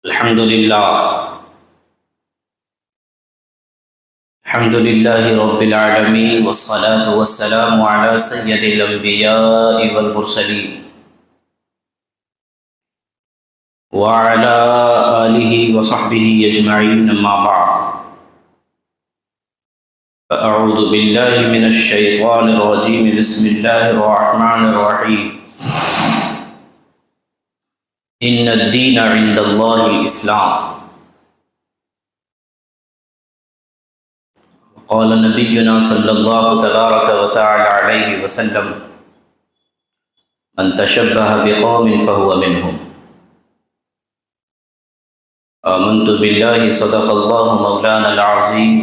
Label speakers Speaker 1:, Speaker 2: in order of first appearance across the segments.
Speaker 1: الحمد لله رب العالمين، والصلاة والسلام على سيد الأنبياء والمرسلين وعلى آله وصحبه أجمعين، أما بعد، فأعوذ بالله من الشيطان الرجيم. بسم الله الرحمن الرحيم. إن الدين عند الله الإسلام. قال نبينا صلى الله تبارك وتعالى عليه وسلم: من تشبه بقوم فهو منهم. آمنت بالله صدق الله مولانا العظيم،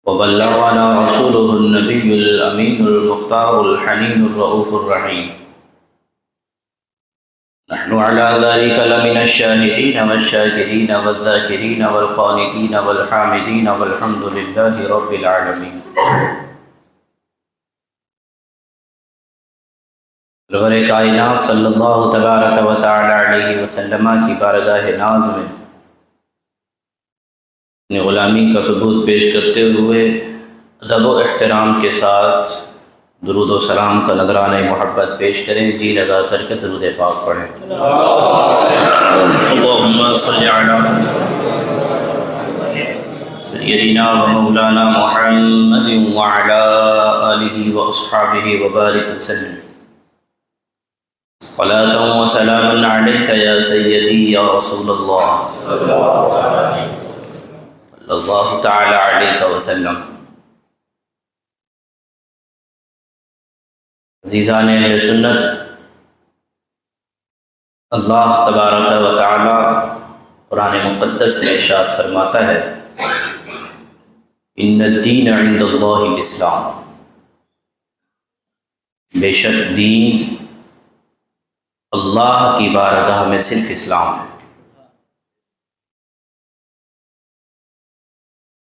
Speaker 1: وبلغنا رسوله النبي الأمين المختار الحنين الرؤوف الرحيم. نحن على ذلك لمن الشاهدين والشاكرين والذاكرين والقانتين والحامدين، والحمد لله رب العالمين. رہبر کائنات صلی اللہ تبارک و تعالی علیہ وسلم کی بارگاہ ناز میں اپنی غلامی کا ثبوت پیش کرتے ہوئے ادب و احترام کے ساتھ درود و سلام کا نذرانہ محبت پیش کریں، جی لگا کر کے درود پاک پڑھیں. اللہم صلی علی سیدنا و مولانا محمد وعلی آلہ و اصحابہ وبارک وسلم. صلاة و سلام علیک یا سیدی یا رسول اللہ صلی اللہ تعالی علیہ وسلم. عزیزان اہل سنت، اللہ تبارک و تعالی قرآن مقدس میں ارشاد فرماتا ہے: ان الدین عند اللہ الاسلام. بے شک دین اللہ کی بارگاہ میں صرف اسلام ہے.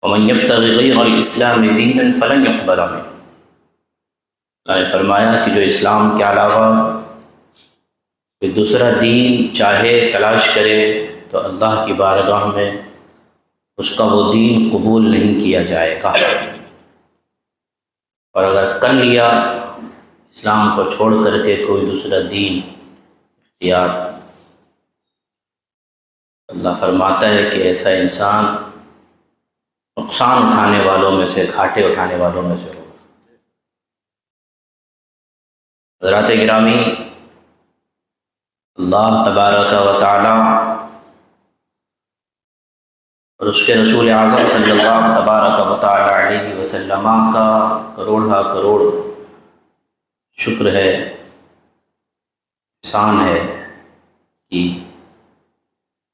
Speaker 1: ومن یبتغی غیر الاسلام دینا فلن یقبل منہ. اللہ نے فرمایا کہ جو اسلام کے علاوہ کوئی دوسرا دین چاہے تلاش کرے تو اللہ کی بارگاہ میں اس کا وہ دین قبول نہیں کیا جائے گا. اور اگر کر لیا اسلام کو چھوڑ کر کے کوئی دوسرا دین اختیار، اللہ فرماتا ہے کہ ایسا انسان نقصان اٹھانے والوں میں سے، گھاٹے اٹھانے والوں میں سے ہوگا. حضرات گرامی، اللہ تبارک و تعالی اور اس کے رسول اعظم صلی اللہ تبارک و تعالی علیہ وسلم کا کروڑا کروڑ شکر ہے، احسان ہے کہ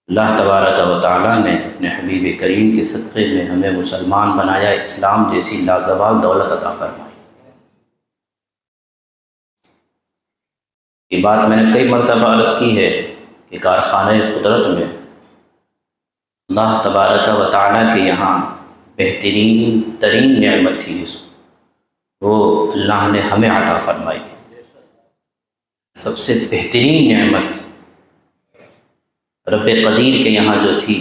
Speaker 1: اللہ تبارک و تعالی نے اپنے حبیب کریم کے صدقے میں ہمیں مسلمان بنایا، اسلام جیسی لازوال دولت عطا فرمائی. یہ بات میں نے کئی مرتبہ عرض کی ہے کہ کارخانہ قدرت میں اللہ تبارک و تعالیٰ کے یہاں بہترین ترین نعمت تھی، وہ اللہ نے ہمیں عطا فرمائی. سب سے بہترین نعمت رب قدیر کے یہاں جو تھی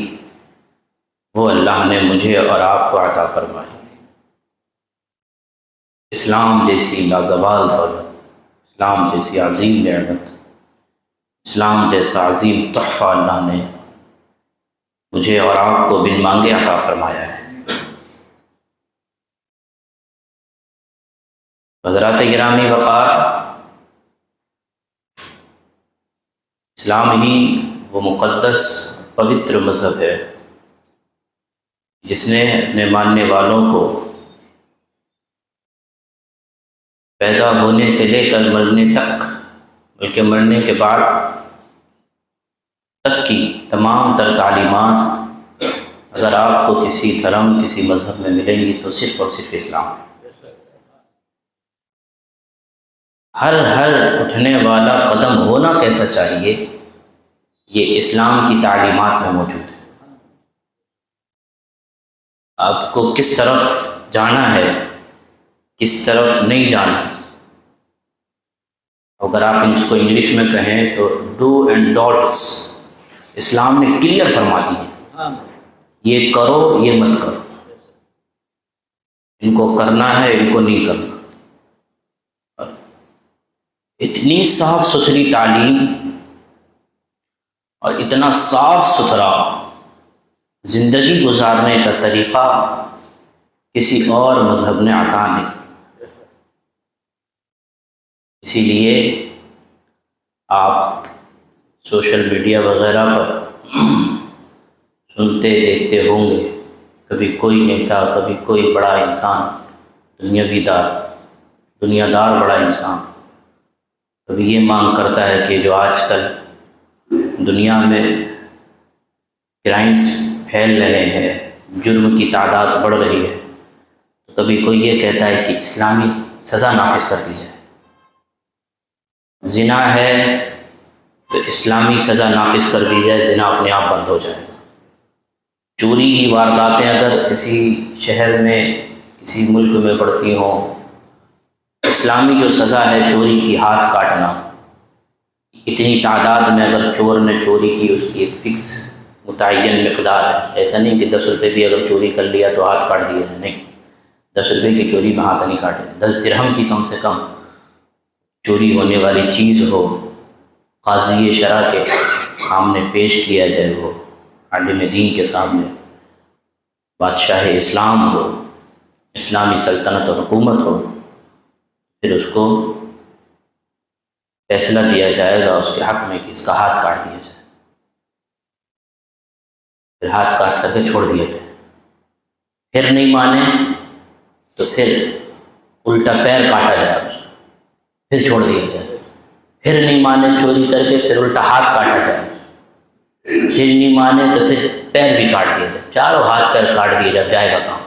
Speaker 1: وہ اللہ نے مجھے اور آپ کو عطا فرمائی. اسلام جیسی لازوال دولت، اسلام جیسی عظیم نعمت، اسلام جیسا عظیم تحفہ اللہ نے مجھے اور آپ کو بن مانگے عطا فرمایا ہے. حضرات گرامی وقار، اسلام ہی وہ مقدس پوتر مذہب ہے جس نے اپنے ماننے والوں کو پیدا ہونے سے لے کر مرنے تک، بلکہ مرنے کے بعد تک کی تمام تر تعلیمات اگر آپ کو کسی دھرم، کسی مذہب میں ملیں گی تو صرف اور صرف اسلام ہے. ہر اٹھنے والا قدم ہونا کیسا چاہیے، یہ اسلام کی تعلیمات میں موجود ہے. آپ کو کس طرف جانا ہے، کس طرف نہیں جانا، اگر آپ اس کو انگلش میں کہیں تو ڈو اینڈ ڈونٹس اسلام نے کلیئر فرما دی ہے، یہ کرو یہ مت کرو، ان کو کرنا ہے ان کو نہیں کرنا۔ اتنی صاف ستھری تعلیم اور اتنا صاف ستھرا زندگی گزارنے کا طریقہ کسی اور مذہب نے عطا نہیں۔ اسی لیے آپ سوشل میڈیا وغیرہ پر سنتے دیکھتے ہوں گے، کبھی کوئی نیتا، کبھی کوئی بڑا انسان، دنیا دار بڑا انسان کبھی یہ مانگ کرتا ہے کہ جو آج کل دنیا میں کرائمز پھیل رہے ہیں، جرم کی تعداد بڑھ رہی ہے، تو کبھی کوئی یہ کہتا ہے کہ اسلامی سزا نافذ کر دی جائے، زنا ہے تو اسلامی سزا نافذ کر دی جائے، زنا اپنے آپ بند ہو جائے۔ چوری کی وارداتیں اگر کسی شہر میں کسی ملک میں بڑھتی ہوں، اسلامی جو سزا ہے چوری کی ہاتھ کاٹنا، اتنی تعداد میں اگر چور نے چوری کی اس کی ایک فکس متعین مقدار ہے، ایسا نہیں کہ 10 روپے بھی اگر چوری کر لیا تو ہاتھ کاٹ دیا، نہیں، 10 روپے کی چوری میں ہاتھ نہیں کاٹے، 10 درہم کی کم سے کم چوری ہونے والی چیز ہو، قاضی شرع کے سامنے پیش کیا جائے، وہ عالم دین کے سامنے، بادشاہ اسلام ہو، اسلامی سلطنت و حکومت ہو، پھر اس کو فیصلہ دیا جائے گا اس کے حق میں کہ اس کا ہاتھ کاٹ دیا جائے، پھر ہاتھ کاٹ کر کے چھوڑ دیا جائے۔ پھر نہیں مانے تو پھر الٹا پیر کاٹا جائے اس کا، پھر چھوڑ دیا جائے۔ پھر نہیں مانے چوری کر کے پھر الٹا ہاتھ کاٹا جائے، پھر نہیں مانے تو پھر پیر بھی کاٹ دیا جائے، چاروں ہاتھ پیر کاٹ دیا جائے گا کام۔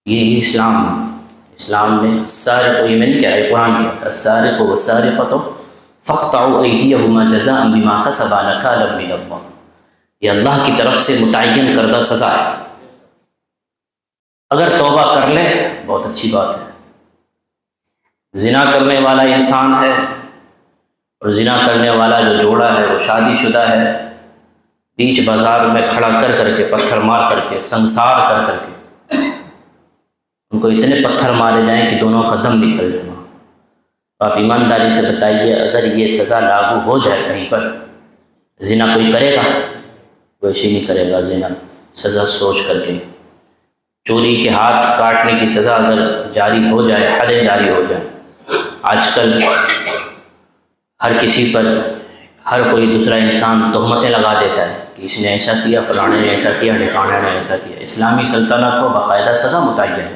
Speaker 1: یہ اسلام نے السارق، یہ میں نہیں کہہ رہا، قرآن کہتا ہے السارق والسارقۃ فاقطعوا ایدیہما جزاء بما کسبا نکالا من اللہ، یہ اللہ کی طرف سے متعین کردہ سزا ہے۔ اگر توبہ کر لے بہت اچھی بات ہے۔ زنا کرنے والا انسان ہے اور زنا کرنے والا جو جوڑا ہے وہ شادی شدہ ہے، بیچ بازار میں کھڑا کر کے پتھر مار کر کے سنسار کر کے ان کو اتنے پتھر مارے جائیں کہ دونوں کا دم نکل جائے۔ آپ ایمانداری سے بتائیے اگر یہ سزا لاگو ہو جائے کہیں پر، زنا کوئی کرے گا؟ ویسے نہیں کرے گا زنا، سزا سوچ کر کے۔ چوری کے ہاتھ کاٹنے کی سزا اگر جاری ہو جائے، حدیں جاری ہو جائے، آج کل ہر کسی پر ہر کوئی دوسرا انسان تہمتیں لگا دیتا ہے کہ اس نے ایسا کیا، فلانے نے ایسا کیا، ڈھکانے نے ایسا کیا۔ اسلامی سلطنت ہو باقاعدہ سزا متعین ہے،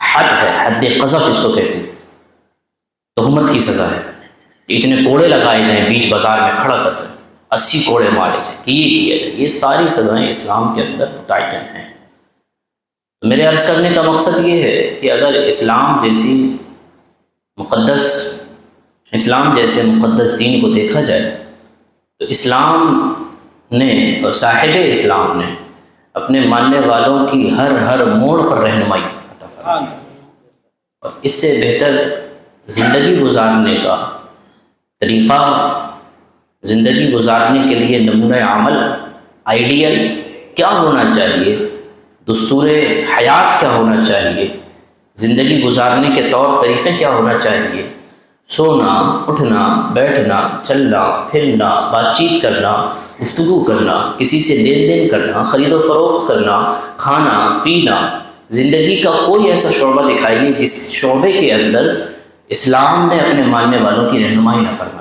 Speaker 1: حد ہے، حد قذف اس کو کہتے ہیں، تہمت کی سزا ہے۔ اتنے کوڑے لگائے جائیں بیچ بازار میں کھڑا کر 80 کوڑے مارے جائیں کہ یہ کیا جائے۔ یہ ساری سزائیں اسلام کے اندر متعین ہیں۔ میرے عرض کرنے کا مقصد یہ ہے کہ اگر اسلام جیسے مقدس دین کو دیکھا جائے تو اسلام نے اور صاحب اسلام نے اپنے ماننے والوں کی ہر موڑ پر رہنمائی عطا فرمائی، اور اس سے بہتر زندگی گزارنے کا طریقہ، زندگی گزارنے کے لیے نمونہ عمل، آئیڈیل کیا ہونا چاہیے، دستور حیات کیا ہونا چاہیے، زندگی گزارنے کے طور طریقے کیا ہونا چاہیے، سونا، اٹھنا، بیٹھنا، چلنا، پھرنا، بات چیت کرنا، گفتگو کرنا، کسی سے لین دین کرنا، خرید و فروخت کرنا، کھانا پینا، زندگی کا کوئی ایسا شعبہ دکھائیے جس شعبے کے اندر اسلام نے اپنے ماننے والوں کی رہنمائی نہ فرمائی۔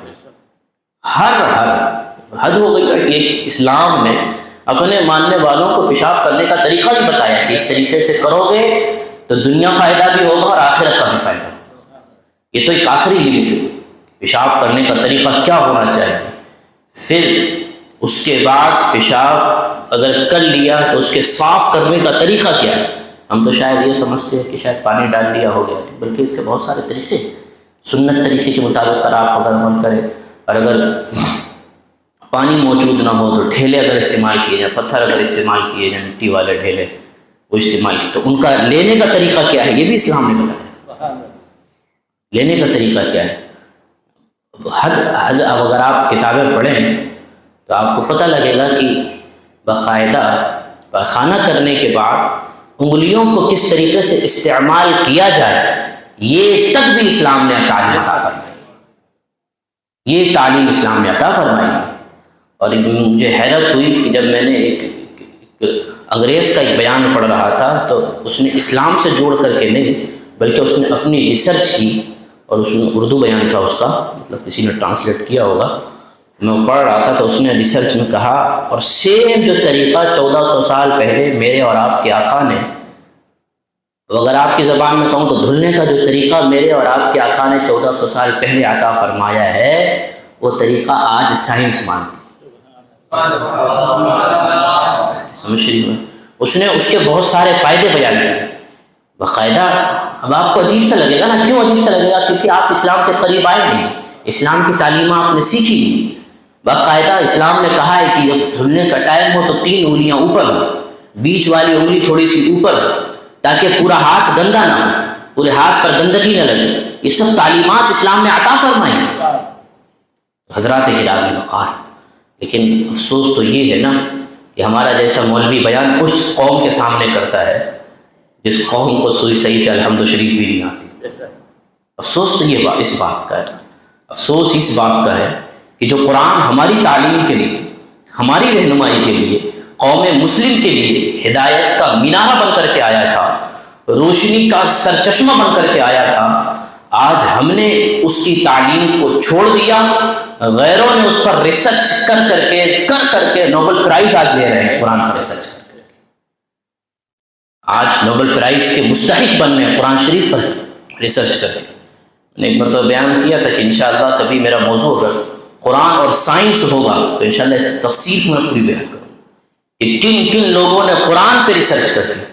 Speaker 1: ہر حد ہو گئی ہے کہ اسلام نے اپنے ماننے والوں کو پیشاب کرنے کا طریقہ بھی بتایا کہ اس طریقے سے کرو گے تو دنیا فائدہ بھی ہوگا اور آخرت کا بھی فائدہ ہوگا۔ یہ تو ایک آخری لمٹ ہے، پیشاب کرنے کا طریقہ کیا ہونا چاہیے، پھر اس کے بعد پیشاب اگر کر لیا تو اس کے صاف کرنے کا طریقہ کیا ہے۔ ہم تو شاید یہ سمجھتے ہیں کہ شاید پانی ڈال لیا ہو گیا، بلکہ اس کے بہت سارے طریقے، سنت طریقے کے مطابق اگر آپ عمل کریں، اور اگر پانی موجود نہ ہو تو ڈھیلے اگر استعمال کیے جائیں، پتھر اگر استعمال کیے جائیں، مٹی والے ڈھیلے وہ استعمال کیے تو ان کا لینے کا طریقہ کیا ہے یہ بھی اسلام نے بتایا۔ لینے کا طریقہ کیا ہے؟ اب اگر آپ کتابیں پڑھیں تو آپ کو پتہ لگے گا کہ باقاعدہ خانہ کرنے کے بعد انگلیوں کو کس طریقے سے استعمال کیا جائے یہ تک بھی اسلام نے تعلیم عطا فرمائی، یہ تعلیم اسلام نے عطا فرمائی۔ اور مجھے حیرت ہوئی کہ جب میں نے ایک انگریز کا ایک بیان پڑھ رہا تھا تو اس نے اسلام سے جوڑ کر کے نہیں بلکہ اس نے اپنی ریسرچ کی، اور اس میں اردو بیان تھا اس کا، مطلب کسی نے ٹرانسلیٹ کیا ہوگا، میں پڑھ رہا تھا تو اس نے ریسرچ میں کہا، اور سیم جو طریقہ 1400 سال پہلے میرے اور آپ کے آقا نے، اگر آپ کی زبان میں کہوں تو دھلنے کا جو طریقہ میرے اور آپ کے آقا نے 1400 سال پہلے عطا فرمایا ہے وہ طریقہ آج سائنس مانتی۔ سمجھ رہی ہوں؟ اس نے اس کے بہت سارے فائدے بیان کیے باقاعدہ۔ اب آپ کو عجیب سا لگے گا نا، کیوں عجیب سا لگے گا؟ کیونکہ آپ اسلام کے قریب آئے نہیں، اسلام کی تعلیم آپ نے سیکھی نہیں۔ باقاعدہ اسلام نے کہا ہے کہ جب دھلنے کا ٹائم ہو تو 3 انگلیاں اوپر ہو، بیچ والی انگلی تھوڑی سی اوپر ہو تاکہ پورا ہاتھ گندا نہ ہو، پورے ہاتھ پر گندگی نہ لگے۔ یہ سب تعلیمات اسلام نے عطا فرمائی ہیں حضرات گرامی وقار۔ لیکن افسوس تو یہ ہے نا کہ ہمارا جیسا مولوی بیان اس قوم کے سامنے کرتا ہے جس قوم کو سوئی صحیح سے الحمد شریف بھی نہیں آتی۔ افسوس تو یہ اس بات کا ہے، افسوس اس بات کا ہے کہ جو قرآن ہماری تعلیم کے لیے، ہماری رہنمائی کے لیے، قوم مسلم کے لیے ہدایت کا مینارہ بن کر کے آیا تھا، روشنی کا سرچشمہ بن کر کے آیا تھا، آج ہم نے اس کی تعلیم کو چھوڑ دیا، غیروں نے اس پر ریسرچ کر کے نوبل پرائز آج لے رہے ہیں قرآن پر ریسرچ کر کے۔ آج نوبل پرائز کے مستحق بن رہے ہیں قرآن شریف پر ریسرچ کر کے۔ میں نے ایک مرتبہ بیان کیا تھا کہ انشاءاللہ کبھی میرا موضوع اگر قرآن اور سائنس ہوگا تو انشاءاللہ اس تفصیل میں پوری بیان کروں کہ کن کن لوگوں نے قرآن پہ ریسرچ کر کے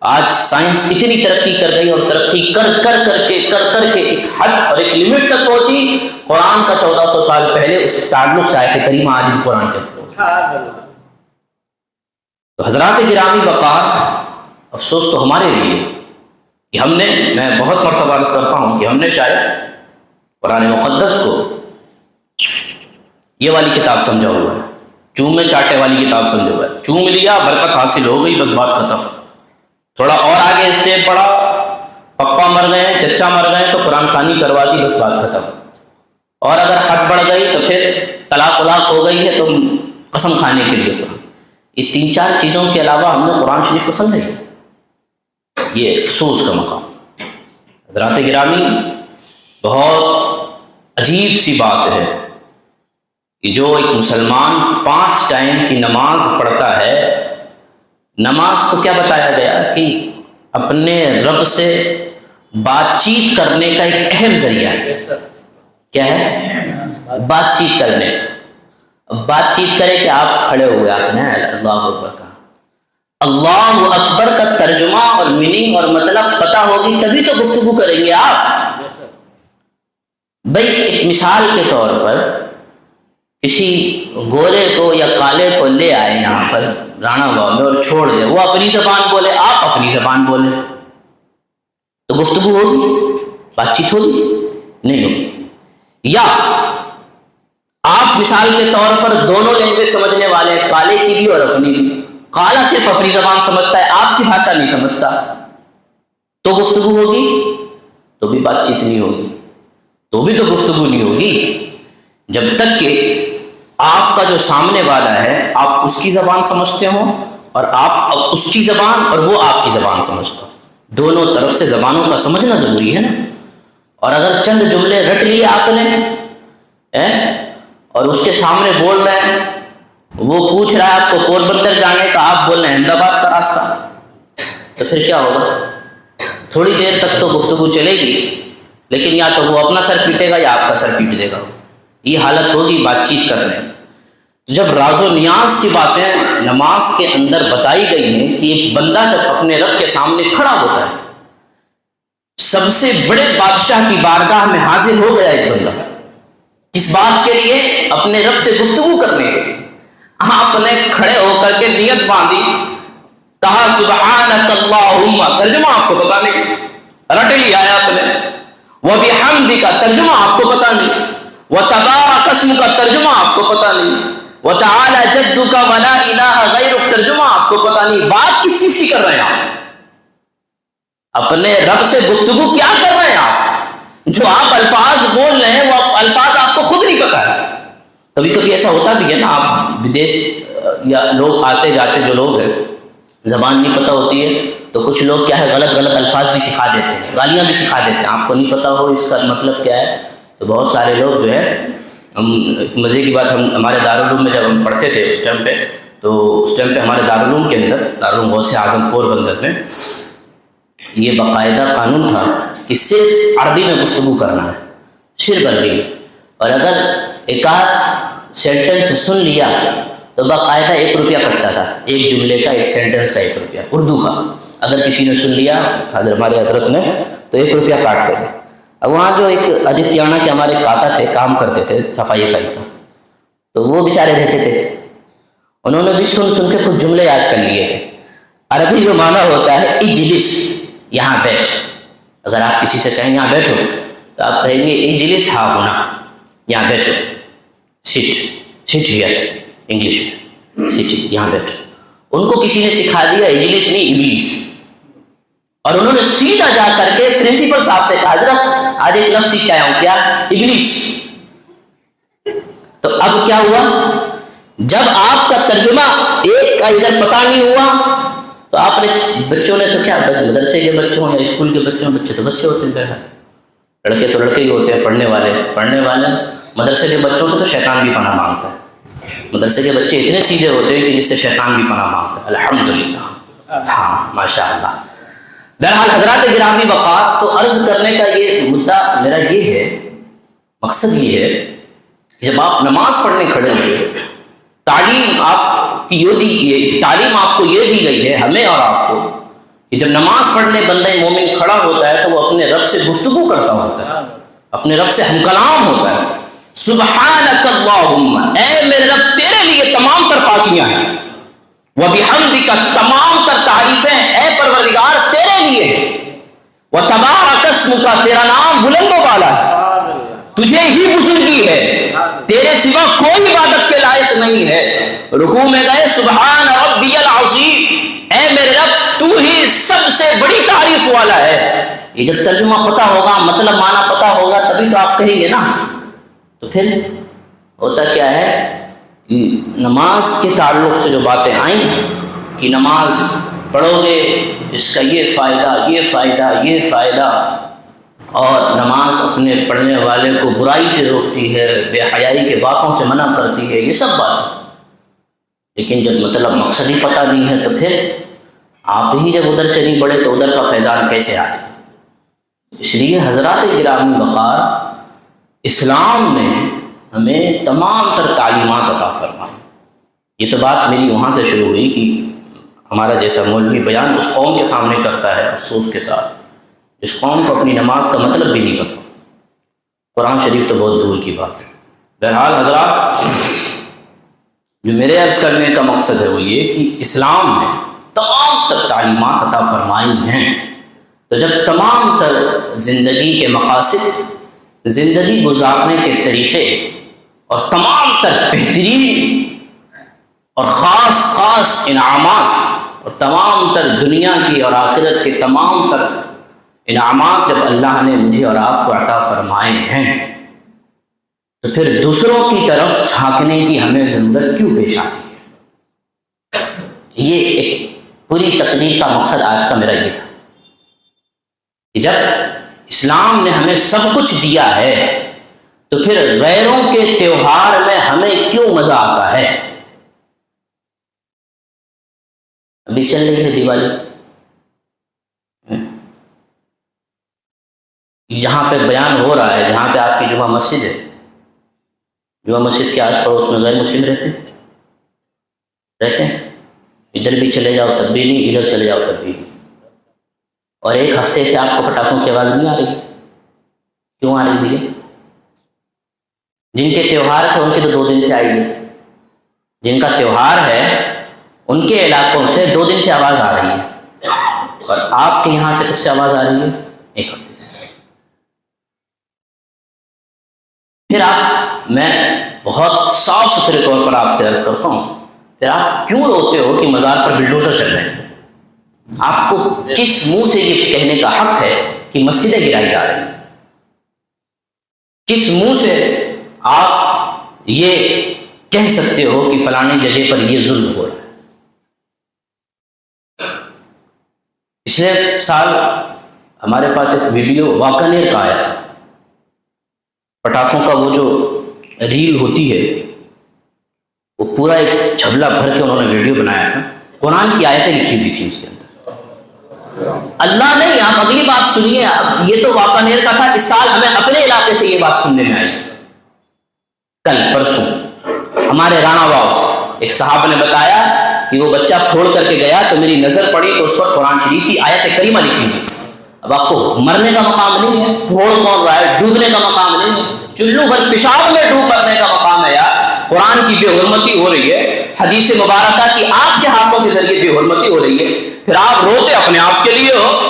Speaker 1: آج سائنس اتنی ترقی کر گئی، اور ترقی کر کے ایک حد اور ایک لمٹ تک پہنچی، قرآن کا 1400 سال پہلے اس تعلق سے آیت کریمہ آج بھی قرآن کے تو حضرات گرامی وقار، افسوس تو ہمارے لیے کہ ہم نے، میں بہت مرتبہ عرض کرتا ہوں کہ ہم نے شاید قرآن مقدس کو یہ والی کتاب سمجھا ہوا ہے، چومے چاٹے والی کتاب سمجھا ہوا ہے، چوم لیا برکت حاصل ہو گئی، بس بات ختم۔ تھوڑا اور آگے اسٹیپ پڑا، پپا مر گئے، چچا مر گئے تو قرآن خوانی کروا دی، بس بات ختم۔ اور اگر حد بڑھ گئی تو پھر طلاق ہو گئی ہے تو قسم کھانے کے لیے قرآن۔ یہ 3-4 چیزوں کے علاوہ ہم نے قرآن شریف کو سمجھا ہی، یہ افسوس کا مقام۔ حضرات گرامی، بہت عجیب سی بات ہے کہ جو ایک مسلمان 5 ٹائم کی نماز پڑھتا ہے، نماز کو کیا بتایا گیا کہ اپنے رب سے بات چیت کرنے کا ایک اہم ذریعہ ہے۔ کیا ہے؟ بات چیت کرنے۔ بات چیت کرے کہ آپ کھڑے ہوئے، آپ نے اللہ اکبر کہا، اللہ اکبر کا ترجمہ اور میننگ اور مطلب پتہ ہوگی تبھی تو گفتگو کریں گے آپ۔ بھائی ایک مثال کے طور پر کسی گورے کو یا کالے کو لے آئے یہاں پر رانا باغ میں اور چھوڑ دے، وہ اپنی زبان بولے، آپ اپنی زبان بولے، تو گفتگو ہوگی، بات چیت ہوگی؟ نہیں ہوگی۔ یا آپ مثال کے طور پر دونوں لینگویج سمجھنے والے، کالے کی بھی اور اپنی بھی، کالا صرف اپنی زبان سمجھتا ہے، آپ کی بھاشا نہیں سمجھتا، تو گفتگو ہوگی؟ تو بھی بات چیت نہیں ہوگی، تو بھی تو گفتگو نہیں ہوگی جب تک کہ آپ کا جو سامنے والا ہے آپ اس کی زبان سمجھتے ہو اور آپ اس کی زبان اور وہ آپ کی زبان سمجھتا ہو۔ دونوں طرف سے زبانوں کا سمجھنا ضروری ہے نا۔ اور اگر چند جملے رٹ لیے آپ نے اور اس کے سامنے بول رہے ہیں، وہ پوچھ رہا ہے آپ کو پوربندر جانے کا، آپ بول رہے ہیں احمد آباد کا راستہ، تو پھر کیا ہوگا؟ تھوڑی دیر تک تو گفتگو چلے گی، لیکن یا تو وہ اپنا سر پیٹے گا یا آپ کا سر پیٹ دے گا، یہ حالت ہوگی بات چیت کرنے۔ جب راز و نیاز کی باتیں نماز کے اندر بتائی گئی ہیں کہ ایک بندہ جب اپنے رب کے سامنے کھڑا ہوتا ہے، سب سے بڑے بادشاہ کی بارگاہ میں حاضر ہو گیا ایک بندہ، کس بات کے لیے؟ اپنے رب سے گفتگو کرنے کے لیے۔ آپ نے کھڑے ہو کر کے نیت باندھی، کہا سبحانک اللہم، ترجمہ آپ کو پتا نہیں، رٹ لیا آپ نے، وبحمدک، ترجمہ آپ کو پتا نہیں، وَتَبَارَكَ اسْمُكَ ترجمہ آپ کو پتہ نہیں، وَتَعَالَى جَدُّكَ وَلَا إِلَٰهَ غَيْرُكَ ترجمہ آپ کو پتہ نہیں. بات کس چیز کی کر رہے ہیں آپ؟ اپنے رب سے گفتگو کیا کر رہے ہیں آپ؟ جو آپ الفاظ بول رہے ہیں وہ الفاظ آپ کو خود نہیں پتہ ہے. کبھی کبھی ایسا ہوتا بھی ہے نا، آپ ودیش یا لوگ آتے جاتے جو لوگ ہیں زبان نہیں پتہ ہوتی ہے تو کچھ لوگ کیا ہے غلط غلط الفاظ بھی سکھا دیتے ہیں، گالیاں بھی سکھا دیتے ہیں، آپ کو نہیں پتہ ہو اس کا مطلب کیا ہے. تو بہت سارے لوگ جو ہے، مزے کی بات، ہمارے دارالعلوم میں جب ہم پڑھتے تھے اس ٹائم پہ ہمارے دارالعلوم کے اندر، دارالعلوم غوث اعظم پوربندر میں، یہ باقاعدہ قانون تھا کہ صرف عربی میں گفتگو کرنا ہے، صرف عربی میں. اور اگر ایک آدھ سینٹنس سن لیا تو باقاعدہ 1 روپیہ کٹتا تھا، ایک جملے کا، ایک سینٹنس کا 1 روپیہ اردو کا. اگر کسی نے سن لیا ہمارے حضرت نے تو 1 روپیہ کاٹتے تھے. اب وہاں جو ایک آدتیانہ کے ہمارے کاکا تھے، کام کرتے تھے صفائی کا، تو وہ بیچارے رہتے تھے، انہوں نے بھی سن کے کچھ جملے یاد کر لیے تھے. عربی جو معنی ہوتا ہے اجلس، یہاں بیٹھ. اگر آپ کسی سے کہیں یہاں بیٹھو تو آپ کہیں گے اجلس ہاں ہونا، یہاں بیٹھو. سٹ ہیئر، انگلش میں سٹ، یہاں بیٹھو. ان کو کسی نے سکھا دیا اجلس نہیں ابلیس، اور انہوں نے سیدھا جا کر کے پرنسپل صاحب سے کہا حضرت آج ایک لفظ سیکھ آیا ہوں، کیا؟ ابلیس. تو اب کیا ہوا؟ جب آپ کا ترجمہ ایک کا ادھر پتہ نہیں ہوا تو آپ نے بچوں نے تو کیا، مدرسے کے بچوں یا اسکول کے بچوں، بچے تو بچے ہوتے ہیں، لڑکے تو لڑکے ہی ہوتے ہیں، پڑھنے والے. مدرسے کے بچوں سے تو شیطان بھی پناہ مانگتا ہے. مدرسے کے بچے اتنے سیدھے ہوتے ہیں کہ جس سے شیطان بھی پناہ مانگتا ہے. الحمدللہ، ہاں ماشاء اللہ. بہرحال حضرات گرامی وقار، تو عرض کرنے کا یہ مدعا میرا یہ ہے، مقصد یہ ہے کہ جب آپ نماز پڑھنے کھڑے ہوئے، تعلیم آپ کو یہ دی گئی ہے ہمیں اور آپ کو کہ جب نماز پڑھنے بندہ مومن کھڑا ہوتا ہے تو وہ اپنے رب سے گفتگو کرتا ہوتا ہے، اپنے رب سے ہم کلام ہوتا ہے. سبحانک اللہم، اے میرے رب تیرے لیے تمام تر پاکیاں ہیں، وبحمدک، تمام تر تعریفیں اے پروردگار تیرے لیے ہیں، وتبارک اسمک، تیرا نام بلند و بالا ہے، تجھے ہی بزرگی ہے، تیرے سوا کوئی عبادت کے لائق نہیں ہے. رکوع میں گئے سبحان ربی العظیم، اے میرے رب تو ہی سب سے بڑی تعریف والا ہے. یہ جب ترجمہ پتہ ہوگا، مطلب معنی پتہ ہوگا، تبھی تو آپ کہیں گے نا. تو پھر ہوتا کیا ہے کہ نماز کے تعلق سے جو باتیں آئیں کہ نماز پڑھو گے اس کا یہ فائدہ، اور نماز اپنے پڑھنے والے کو برائی سے روکتی ہے، بے حیائی کے باتوں سے منع کرتی ہے، یہ سب باتیں. لیکن جب مطلب مقصد ہی پتہ نہیں ہے تو پھر آپ ہی جب ادھر سے نہیں پڑھے تو ادھر کا فیضان کیسے آئے؟ اس لیے حضرات گرامی وقار، اسلام نے ہمیں تمام تر تعلیمات عطا فرمائی. یہ تو بات میری وہاں سے شروع ہوئی کہ ہمارا جیسا مولوی بیان اس قوم کے سامنے کرتا ہے افسوس کے ساتھ، اس قوم کو اپنی نماز کا مطلب بھی نہیں پتا، قرآن شریف تو بہت دور کی بات ہے. بہرحال حضرات، جو میرے عرض کرنے کا مقصد ہے وہ یہ کہ اسلام نے تمام تر تعلیمات عطا فرمائی ہیں. تو جب تمام تر زندگی کے مقاصد، زندگی گزارنے کے طریقے اور تمام تر بہترین اور خاص انعامات اور تمام تر دنیا کی اور آخرت کے تمام تر انعامات جب اللہ نے مجھے اور آپ کو عطا فرمائے ہیں تو پھر دوسروں کی طرف جھانکنے کی ہمیں ضرورت کیوں پیش آتی ہے؟ یہ ایک پوری تقریر کا مقصد آج کا میرا یہ تھا کہ جب اسلام نے ہمیں سب کچھ دیا ہے تو پھر غیروں کے تہوار میں ہمیں کیوں مزہ آتا ہے؟ ابھی چل رہی ہے دیوالی، جہاں پہ بیان ہو رہا ہے، جہاں پہ آپ کی جمعہ مسجد ہے، جمعہ مسجد کے آس پڑوس میں غیر مسلم رہتے ہیں. ادھر بھی چلے جاؤ تب بھی نہیں، ادھر چلے جاؤ تب بھی نہیں. اور ایک ہفتے سے آپ کو پٹاخوں کی آواز نہیں آ رہی. کیوں آ رہی ہے؟ جن کے تہوار تھے ان کے تو 2 دن سے آئی ہے، جن کا تہوار ہے ان کے علاقوں سے 2 دن سے آواز آ رہی ہے، اور آپ کے یہاں سے کب سے آواز آ رہی ہے؟ 1 ہفتے سے. پھر آپ میں بہت صاف ستھرے طور پر آپ سے عرض کرتا ہوں، پھر آپ کیوں روتے ہو کہ مزار پر بلڈوزر چل رہے ہیں؟ آپ کو کس منہ سے یہ کہنے کا حق ہے کہ مسجدیں گرائی جا رہی ہیں؟ کس منہ سے آپ یہ کہہ سکتے ہو کہ فلانی جگہ پر یہ ظلم ہو رہا ہے؟ پچھلے سال ہمارے پاس ایک ویڈیو واقعیر کا آیا تھا، پٹاخوں کا وہ جو ریل ہوتی ہے وہ پورا ایک جھبلا بھر کے انہوں نے ویڈیو بنایا تھا، قرآن کی آیتیں لکھی ہوئی تھی اس کے اندر۔ اللہ نہیں، آپ اگلی بات سنیے، یہ تو واقعیر کا تھا، اس سال ہمیں اپنے علاقے سے یہ بات سننے میں آئی۔ کل پرسوں ہمارے رانا باؤ ایک صاحب نے بتایا کہ وہ بچہ پھوڑ کر کے گیا تو میری نظر پڑی تو اس پر قرآن شریف کی آیت کریمہ لکھی ہوئی۔ اب آپ کو مرنے کا مقام نہیں ہے، پھوڑ کون رہا ہے، ڈوبنے کا مقام نہیں ہے، چلو بھر پیشاب میں ڈوب مرنے کا مقام ہے یار۔ قرآن کی بے حرمتی ہو رہی ہے، حدیث مبارکہ کی آپ کے ہاتھوں کے ذریعے بے حرمتی ہو رہی ہے، پھر آپ روتے اپنے آپ کے لیے ہو۔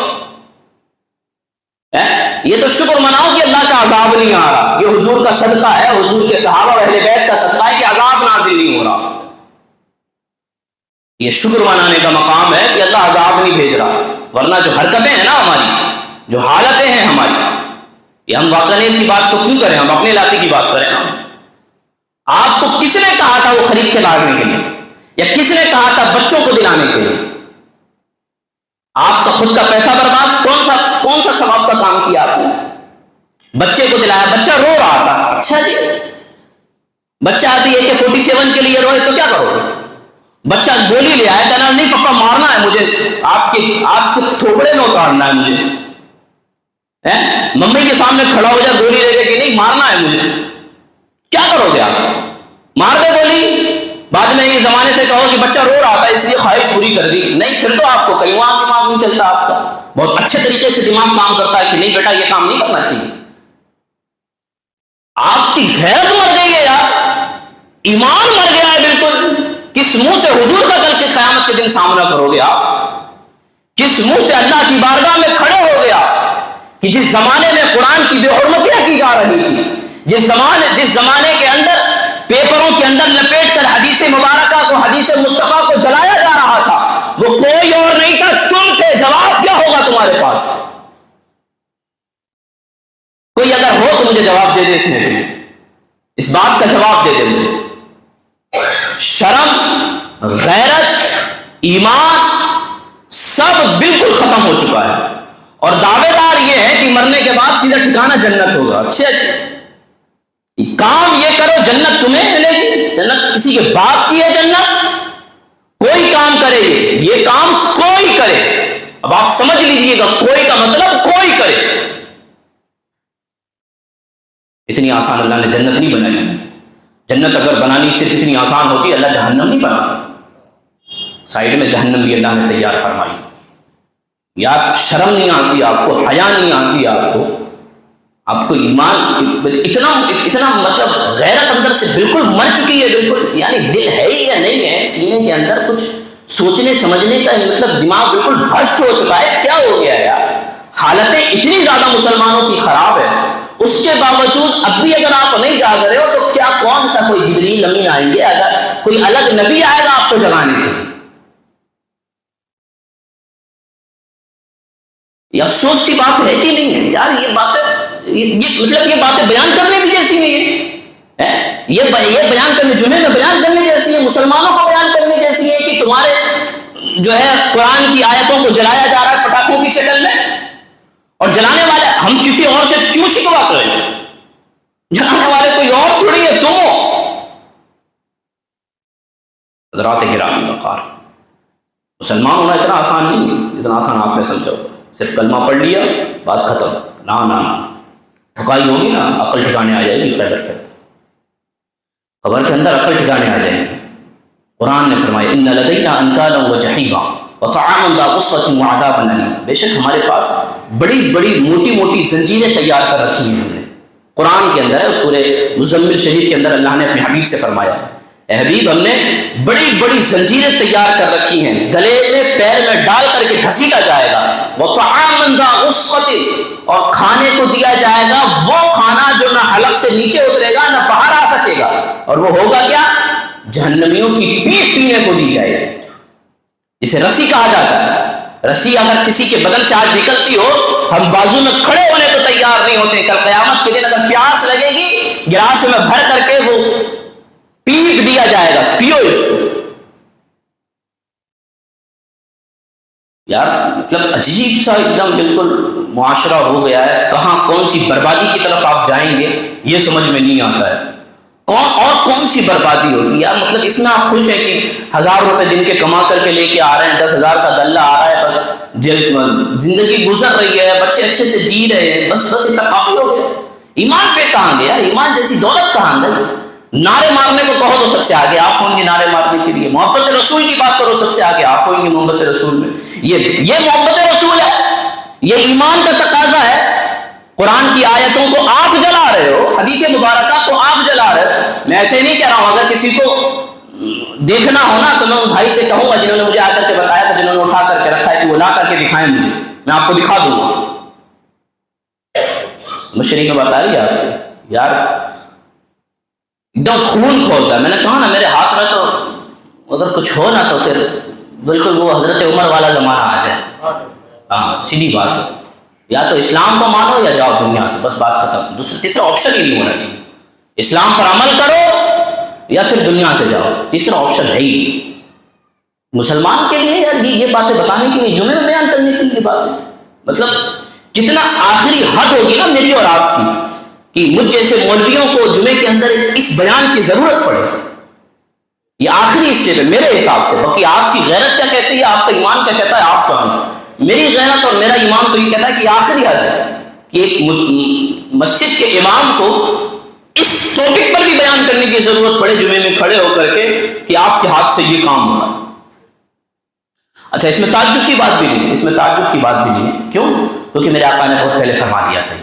Speaker 1: یہ تو شکر مناؤ کہ اللہ کا عذاب نہیں آ رہا، یہ حضور کا صدقہ ہے، حضور کے صحابہ و اہل بیت کا صدقہ ہے کہ عذاب نازل نہیں ہو رہا۔ یہ شکر منانے کا مقام ہے کہ اللہ عذاب نہیں بھیج رہا، ورنہ جو حرکتیں ہیں نا ہماری، جو حالتیں ہیں ہماری، یہ ہم واقعیت کی بات تو کیوں کریں، ہم اپنے علاقے کی بات کریں۔ آپ کو کس نے کہا تھا وہ خرید کے لانے کے لیے، یا کس نے کہا تھا بچوں کو دلانے کے لیے؟ آپ کا خود کا پیسہ برباد، کون سا ثواب کا کام کیا آپ نے؟ بچے کو دلایا، بچہ رو رہا تھا، اچھا جی بچہ ابھی AK-47 کے لیے روئے تو کیا کرو گے؟ بچہ گولی لے آیا، کہنا نہیں پپا مارنا ہے مجھے، آپ کے تھوپڑے میں اتارنا ہے مجھے، ممی کے سامنے کھڑا ہو جائے گولی لے کے کہ نہیں مارنا ہے مجھے، کیا کرو گے آپ؟ مار دے گولی؟ بعد میں یہ زمانے سے کہو کہ بچہ رو رہا تھا اس لیے خواہش پوری کر دی، نہیں پھر تو آپ کو کئی وہاں دماغ نہیں چلتا، آپ کا بہت اچھے طریقے سے دماغ کام کرتا ہے کہ نہیں بیٹا یہ کام نہیں کرنا چاہیے۔ آپ کی غیرت مر گئی ہے یار، ایمان مر گیا ہے بالکل۔ کس منہ سے حضور کا کل کے قیامت کے دن سامنا کرو گے آپ؟ کس منہ سے اللہ کی بارگاہ میں کھڑے ہو گیا کہ جس زمانے میں قرآن کی بے حرمتیاں کی جا رہی تھی، جس زمانے کے اندر پیپروں کے اندر لپیٹ کر حدیث مبارکہ کو، حدیث مصطفیٰ کو جلایا جا رہا تھا، وہ کوئی اور نہیں تھا، تم تھے۔ جواب کیا ہوگا تمہارے پاس؟ کوئی اگر ہو تو مجھے جواب دے دے، اس میں اس بات کا جواب دے دے مجھے۔ شرم، غیرت، ایمان سب بالکل ختم ہو چکا ہے، اور دعوے دار یہ ہے کہ مرنے کے بعد سیدھا ٹھکانہ جنت ہوگا۔ اچھا کام یہ کرو جنت تمہیں ملے گی، جنت کسی کے باپ کی ہے جنت؟ کوئی کام کرے، یہ کام کوئی کرے، اب آپ سمجھ لیجئے گا کوئی کا مطلب کوئی کرے۔ اتنی آسان اللہ نے جنت نہیں بنائی، جنت اگر بنانی صرف اتنی آسان ہوتی اللہ جہنم نہیں بناتا، سائڈ میں جہنم بھی اللہ نے تیار فرمائی۔ یا شرم نہیں آتی آپ کو، حیا نہیں آتی آپ کو ایمان اتنا مطلب غیرت اندر سے بالکل مر چکی ہے، بالکل یعنی دل ہے ہی یا نہیں ہے، سینے کے اندر کچھ سوچنے سمجھنے کا مطلب دماغ بالکل بھرشٹ ہو چکا ہے۔ کیا ہو گیا ہے یار؟ حالتیں اتنی زیادہ مسلمانوں کی خراب ہے، اس کے باوجود اب بھی اگر آپ نہیں جاگ رہے ہو تو کیا کون سا کوئی جبریل امین آئیں گے، اگر کوئی الگ نبی آئے گا آپ کو جگانے کے لیے؟ یہ افسوس کی بات ہے کہ نہیں ہے یار؟ یہ باتیں مطلب یہ باتیں بیان کرنے بھی جیسی نہیں ہے، یہ بیان کرنے، جمعے میں بیان کرنے جیسی ہے، مسلمانوں کو بیان کرنے جیسی ہے کہ تمہارے جو ہے قرآن کی آیتوں کو جلایا جا رہا ہے پٹاخوں کی شکل میں، اور جلانے والے ہم کسی اور سے کیوں شکوا کریں؟ جلانے والے کوئی اور تھوڑی ہے، تم ہو۔ حضرات گرامی وقار، مسلمان ہونا اتنا آسان نہیں ہے جتنا آسان آپ نے سمجھا۔ صرف کلمہ پڑھ لیا بات ختم، نہ ٹھکائی ہوگی نا، عقل ٹھکانے آ جائے گی، قبر کے اندر عقل ٹھکانے آ جائے گی۔ قرآن نے فرمایا ان لدینا انکالا وجحیما وطعاما ذا غصۃ وعذابا الیما، بے شک ہمارے پاس بڑی بڑی موٹی موٹی زنجیریں تیار کر رکھی ہیں ہم نے۔ قرآن کے اندر ہے، سورہ مزمل شریف کے اندر اللہ نے اپنے حبیب سے فرمایا اے حبیب ہم نے بڑی بڑی زنجیریں تیار کر رکھی ہیں، گلے میں پیر میں ڈال کر کے گھسیٹا جائے گا، وَطَعَامًا ذَا غُصَّةٍ، اور کھانے کو دیا جائے گا وہ کھانا جو نہ حلق سے نیچے اترے گا نہ باہر آ سکے گا، اور وہ ہوگا کیا؟ جہنمیوں کی پیٹ پینے کو دی جائے گی، اسے رسی کہا جاتا ہے۔ رسی اگر کسی کے بدن سے آج نکلتی ہو، ہم بازو میں کھڑے ہونے کو تیار نہیں ہوتے، کل قیامت کے دن اگر پیاس لگے گی گلاس میں بھر کر کے وہ پیپ دیا جائے گا، پیو اس کو۔ یار مطلب عجیب سا ایک دم بالکل معاشرہ ہو گیا ہے، کہاں کون سی بربادی کی طرف آپ جائیں گے یہ سمجھ میں نہیں آتا ہے، کون سی بربادی ہوگی یار۔ مطلب اس میں آپ خوش ہیں کہ 1000 روپے دن کے کما کر کے لے کے آ رہے ہیں، 10,000 کا غلہ آ رہا ہے، بس زندگی گزر رہی ہے، بچے اچھے سے جی رہے ہیں، بس اتنا کافی ہو گیا۔ ایمان پہ کہاں گیا؟ ایمان جیسی دولت کہاں گئی؟ نعرے مارنے کو کہو تو سب سے آگے آپ ہوں گے نعرے مارنے کے لیے، محبت رسول کی بات کرو سب سے آگے آپ ہوئیں گے محبت رسول میں۔ یہ محبت رسول ہے، یہ ایمان کا تقاضا ہے۔ قرآن کی آیتوں کو آپ جلا رہے ہو، حدیث مبارکہ کو آپ جلا رہے ہو۔ میں ایسے نہیں کہہ رہا ہوں، اگر کسی کو دیکھنا ہو نا تو میں ان بھائی سے کہوں گا جنہوں نے مجھے آ کر کے بتایا تھا، جنہوں نے اٹھا کر کے رکھا ہے، کہ وہ لا کر کے دکھائیں مجھے، میں آپ کو دکھا دوں گا۔ مشرق میں بتا رہی ہے آپ کو یار، ایک دم خون کھولتا ہے۔ میں نے کہا نا میرے ہاتھ میں تو اگر کچھ ہو نا تو پھر بالکل وہ حضرت عمر والا زمانہ آ جائے۔ ہاں سیدھی بات ہے، یا تو اسلام کو مانو یا جاؤ دنیا سے، بس بات ختم، تیسرا آپشن ہی نہیں ہونا چاہیے۔ اسلام پر عمل کرو یا پھر دنیا سے جاؤ، تیسرا آپشن ہے ہی مسلمان کے لیے۔ یار یہ باتیں بتانے کے لیے، جمعے میں بیان کرنے کے لیے باتیں، مطلب جتنا آخری حد ہوگی نا میری اور آپ کی، کہ مجھ جیسے مولویوں کو جمعے کے اندر اس بیان کی ضرورت پڑے، یہ آخری اسٹیپ ہے میرے حساب سے۔ باقی آپ کی غیرت کیا کہتی ہے، آپ کا ایمان کیا کہتا ہے، آپ جانیں۔ میری غیرت اور میرا ایمان تو یہ کہتا ہے کہ آخری حد ہے کہ ایک مسجد کے امام کو اس ٹاپک پر بھی بیان کرنے کی ضرورت پڑے جمعے میں کھڑے ہو کر کے کہ آپ کے ہاتھ سے یہ کام ہوا۔ اچھا اس میں تعجب کی بات بھی نہیں ہے، اس میں تعجب کی بات بھی نہیں ہے، کیوں؟ کیونکہ میرے آقا نے بہت پہلے فرما دیا تھا۔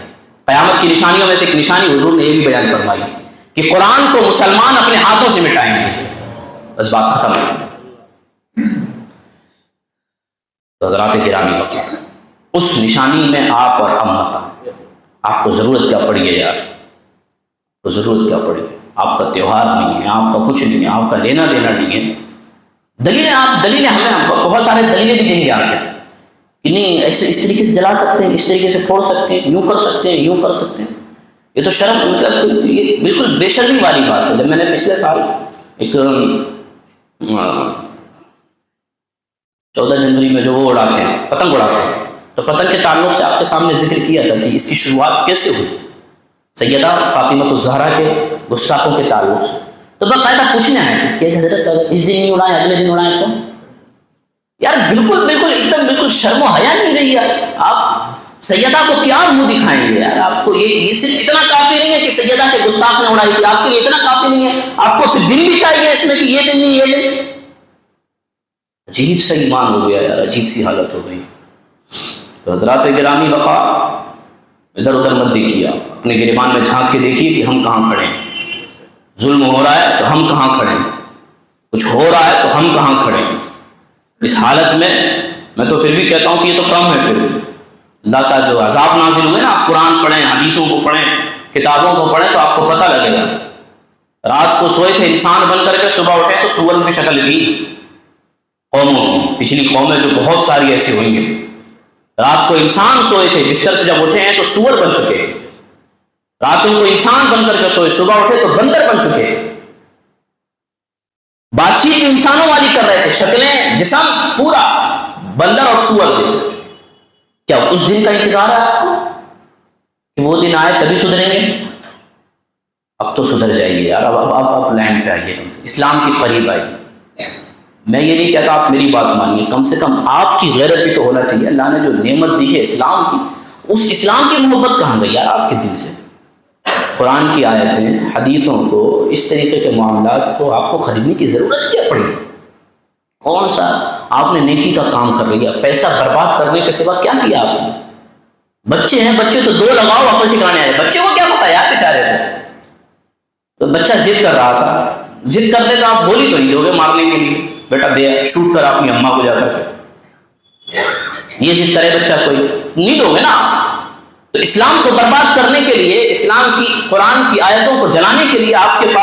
Speaker 1: قیامت کی نشانیوں میں سے ایک نشانی حضور نے یہ بھی بیان فرمائی تھی کہ قرآن کو مسلمان اپنے ہاتھوں سے مٹائیں گے، بس بات ختم ہے۔ تو حضرات گرامی وقت، اس نشانی میں آپ اور ہم مت آئیں۔ آپ کو ضرورت کیا پڑی ہے یار، آپ کو ضرورت کیا پڑی ہے؟ آپ کا تہوار نہیں ہے، آپ کا کچھ نہیں ہے، آپ کا لینا دینا نہیں ہے۔ دلیلیں ہمیں بہت سارے دلیلیں بھی دیں گے آپ کہ نہیں ایسے اس طریقے سے جلا سکتے ہیں، اس طریقے سے پھوڑ سکتے ہیں، یوں کر سکتے ہیں، یوں کر سکتے ہیں۔ یہ تو شرم، مطلب یہ بالکل بے شرمی والی بات ہے۔ جب میں نے پچھلے سال ایک 14 جنوری میں جو وہ اڑاتے ہیں، پتنگ اڑاتے ہیں، تو پتنگ کے تعلق سے آپ کے سامنے ذکر کیا تھا کہ اس کی شروعات کیسے ہوئی، سیدہ فاطمہ الزہرا کے گستاخوں کے تعلق سے۔ تو باقاعدہ پوچھنے آئے کہ حضرت اگر اس دن نہیں اڑائیں اگلے دن اڑائیں تو یار بالکل ایک دم بالکل شرم و حیا نہیں رہی ہے۔ آپ سیدہ کو کیا منہ دکھائیں گے یار؟ آپ کو یہ صرف اتنا کافی نہیں ہے کہ سیدہ کے گستاخ نے اڑائی تھی، آپ کے لیے اتنا کافی نہیں ہے، آپ کو پھر دن بھی چاہیے اس میں کہ یہ دن نہیں یہ دن۔ عجیب سا ایمان ہو گیا یار، عجیب سی حالت ہو گئی۔ تو حضرات گرامی وقا، ادھر ادھر مت دیکھیے، آپ اپنے گریبان میں جھانک کے دیکھیے کہ ہم کہاں کھڑے ہیں۔ ظلم ہو رہا ہے تو ہم کہاں کھڑے ہیں، کچھ ہو رہا ہے تو ہم کہاں کھڑے ہیں۔ اس حالت میں تو پھر بھی کہتا ہوں کہ یہ تو کم ہے۔ پھر اللہ کا جو عذاب نازل ہوئے نا، آپ قرآن پڑھیں، حدیثوں کو پڑھیں، کتابوں کو پڑھیں تو آپ کو پتہ لگے گا۔ رات کو سوئے تھے انسان بن کر کے، صبح اٹھے تو سور کی شکل تھی قوموں کی، پچھلی قومیں جو بہت ساری ایسی ہوئی ہیں۔ رات کو انسان سوئے تھے، بستر سے جب اٹھے ہیں تو سور بن چکے ہیں۔ راتوں کو انسان بن کر کے سوئے، صبح اٹھے تو بندر بن چکے ہیں۔ بات چیت انسانوں والی کر رہے تھے، شکلیں جسم پورا بندر اور سور جیسے۔ کیا اس دن کا انتظار ہے آپ کو کہ وہ دن آئے تبھی سدھریں گے؟ اب تو سدھر جائیے یار، اب لینڈ پہ آئیے، اسلام کے قریب آئیے۔ میں یہ نہیں کہتا آپ میری بات مانیے، کم سے کم آپ کی غیرت بھی تو ہونا چاہیے۔ اللہ نے جو نعمت دی ہے اسلام کی، اس اسلام کی محبت کہاں گئی یار آپ کے دل سے؟ قرآن کی آیتیں، حدیثوں کو، اس طریقے کے معاملات کو آپ کو خریدنے کی ضرورت کیا پڑی؟ کون سا آپ نے نیکی کا کام کر لیا؟ پیسہ برباد کرنے کے سوا کیا کیا آپ نے؟ بچے ہیں، بچے تو 2 لگاؤ عقل ٹھکانے آئے، بچے کو کیا پتا یار بیچارے کو؟ تو بچہ ضد کر رہا تھا، ضد کرنے کا آپ گولی تو نہیں دو گے مارنے کے لیے، بیٹا دے شوٹ کر اپنی اماں کو جا کر کے، یہ ضد کرے بچہ کوئی نہیں دو گے نا. تو اسلام کو برباد کرنے کے لیے، اسلام کی قرآن کی آیتوں کو جلانے کے لیے آپ کے پاس